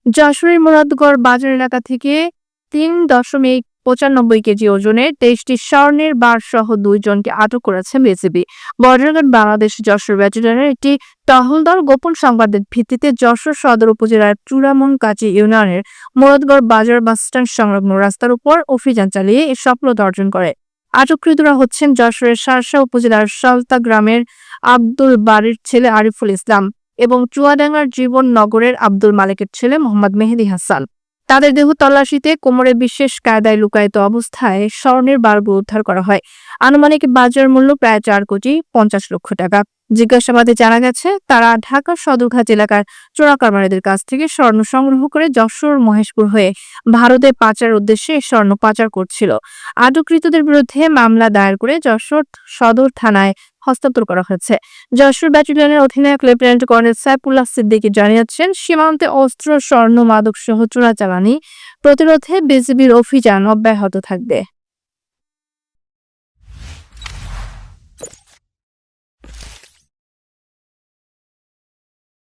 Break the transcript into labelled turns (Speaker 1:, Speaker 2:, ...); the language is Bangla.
Speaker 1: যশোরের মুরাদগড় বাজার এলাকা থেকে ৩.৯৫ কেজি ওজনের ২৩টি স্বর্ণের বারসহ ২ জনকে আটক করেছে বিজিবি। বর্ডার গার্ড বাংলাদেশ যশোর ব্যাটালিয়নের একটি টহল দল গোপন সংবাদের ভিত্তিতে যশোর সদর উপজেলার চূড়ামনকাচি ইউনিয়নের মুরাদগড় বাজার বাসস্ট্যান্ড সংলগ্ন রাস্তার উপর অভিযান চালিয়ে এ সফলতা অর্জন করে। আটককৃতরা হচ্ছেন যশোরের শার্শা উপজেলার সালতা গ্রামের আব্দুল বারীর ছেলে আরিফুল ইসলাম এবং চুয়াডাঙ্গার জীবননগরের আব্দুল মালেকের ছেলে মোহাম্মদ মেহেদী হাসান। তাদের দেহ তল্লাশিতে কোমরে বিশেষ কায়দায় লুকায়িত অবস্থায় স্বর্ণের বারগুলো উদ্ধার করা হয়। আনুমানিক বাজার মূল্য প্রায় 4,50,00,000 টাকা। জিজ্ঞাসাবাদে জানা গেছে, তারা ঢাকার সদরঘাট এলাকার চোরাকারবারিদের কাছ থেকে স্বর্ণ সংগ্রহ করে যশোর মহেশপুর হয়ে ভারতে পাচারের উদ্দেশ্যে স্বর্ণ পাচার করছিল। আটককৃতদের বিরুদ্ধে মামলা দায়ের করে যশোর সদর থানায় হস্তান্তর করা হয়েছে। যশোর ব্যাটালিয়নের অধিনায়ক লেফটেন্যান্ট কর্নেল সাইফুল্লাহ সিদ্দিকী জানিয়েছেন, সীমান্তে অস্ত্র, স্বর্ণ, মাদকসহ চোরাচালানি প্রতিরোধে বিজিবির অভিযান অব্যাহত থাকবে।